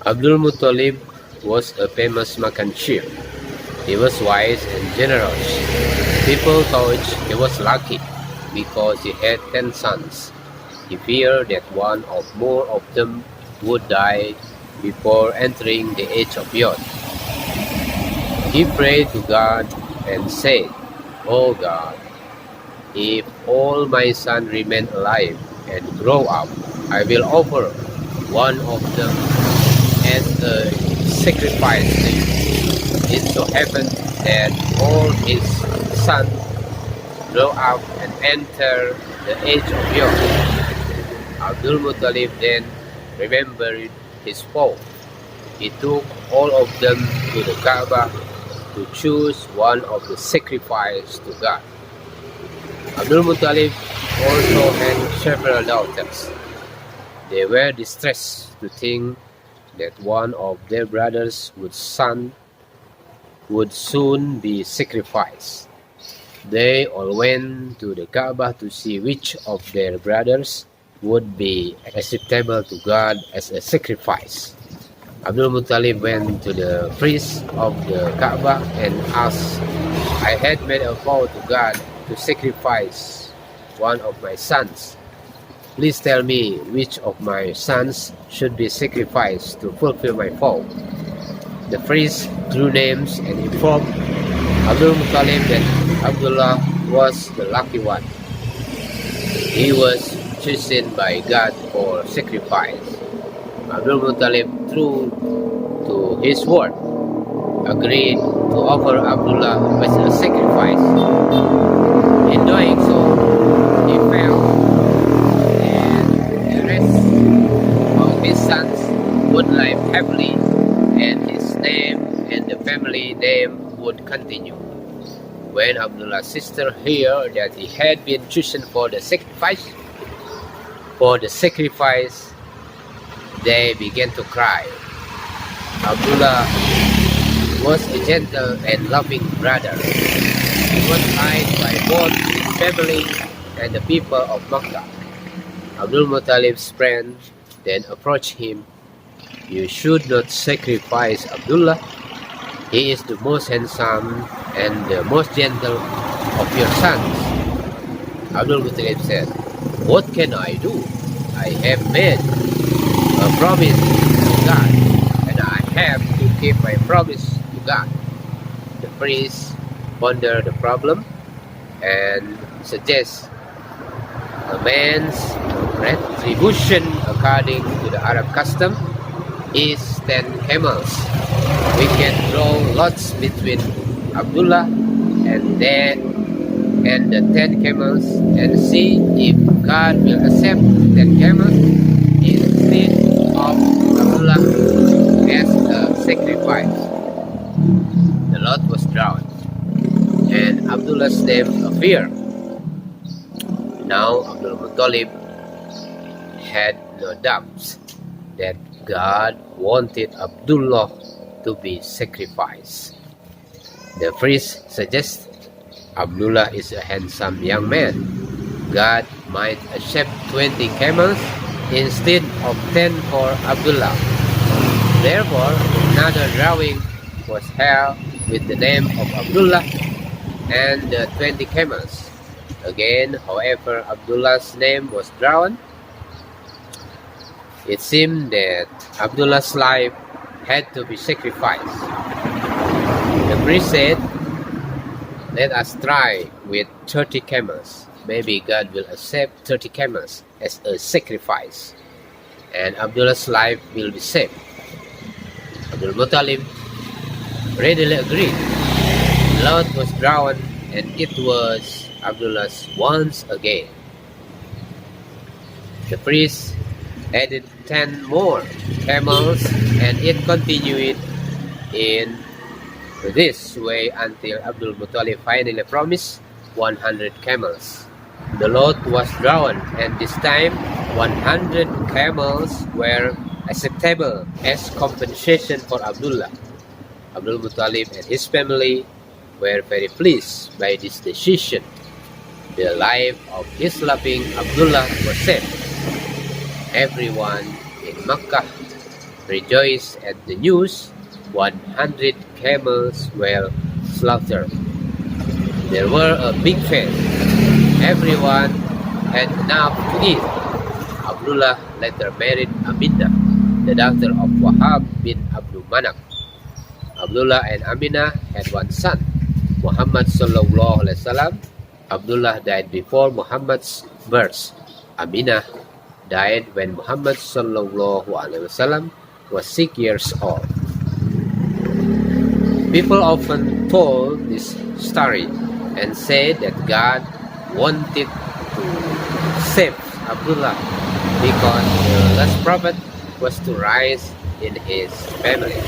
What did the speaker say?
Abdul Muttalib was a famous Meccan chief. He was wise and generous. People thought he was lucky because he had 10 sons. He feared that one or more of them would die before entering the age of youth. He prayed to God and said, "O God, if all my sons remain alive and grow up, I will offer one of them as a sacrifice to you." It so happened that all his sons grow up and enter the age of youth. Abdul Muttalib then remembered his vow. He took all of them to the Kaaba to choose one of the sacrifice to God. Abdul Muttalib also had several daughters. They were distressed to think that one of their brothers' son would soon be sacrificed. They all went to the Kaaba to see which of their brothers would be acceptable to God as a sacrifice. Abdul Muttalib went to the priest of the Kaaba and asked, "I had made a vow to God to sacrifice one of my sons. Please tell me which of my sons should be sacrificed to fulfill my vow." The priest drew names and informed Abdul Muttalib that Abdullah was the lucky one. He was chosen by God for sacrifice. Abdul Muttalib, true to his word, agreed to offer Abdullah as a sacrifice. In doing so, he felt that the rest of his sons would live happily, and his name and the family name would continue. When Abdullah's sister heard that he had been chosen for the sacrifice, they began to cry. Abdullah was a gentle and loving brother. He was liked by both his family and the people of Makkah. Abdul Muttalib's friend then approached him. "You should not sacrifice Abdullah. He is the most handsome and the most gentle of your sons." Abdul Muttalib said, "What can I do? I have made a promise to God, and I have to keep my promise to God." The priest pondered the problem and suggests a man's retribution according to the Arab custom is 10 camels. We can draw lots between Abdullah and the 10 camels and see if God will accept 10 camels instead of Abdullah as a sacrifice. The lot was drawn, and Abdullah's name appeared. Now Abdul Muttalib had no doubts that God wanted Abdullah to be sacrificed. The priest suggests Abdullah is a handsome young man. God might accept 20 camels instead of 10 for Abdullah. Therefore, another drawing was held with the name of Abdullah and the 20 camels. Again, however, Abdullah's name was drawn. It seemed that Abdullah's life had to be sacrificed. The priest said, "Let us try with 30 camels. Maybe God will accept 30 camels as a sacrifice, and Abdullah's life will be saved." Abdul Muttalib readily agreed. The lot was drawn, and it was Abdullah's once again. The priest added 10 more camels, and it continued in this way until Abdul Muttalib finally promised 100 camels. The lot was drawn, and this time 100 camels were acceptable as compensation for Abdullah. Abdul Muttalib and his family were very pleased by this decision. The life of his loving Abdullah was saved. Everyone in Makkah rejoiced at the news. 100 camels were slaughtered. There were a big feast. Everyone had enough to eat. Abdullah later married Aminah, the daughter of Wahab bin Abdul Manaf. Abdullah and Aminah had one son, Muhammad sallallahu alaihi wasallam. Abdullah died before Muhammad's birth. Aminah died when Muhammad sallallahu alaihi wasallam was 6 years old. People often told this story and said that God wanted to save Abdullah because the last prophet was to rise in his family.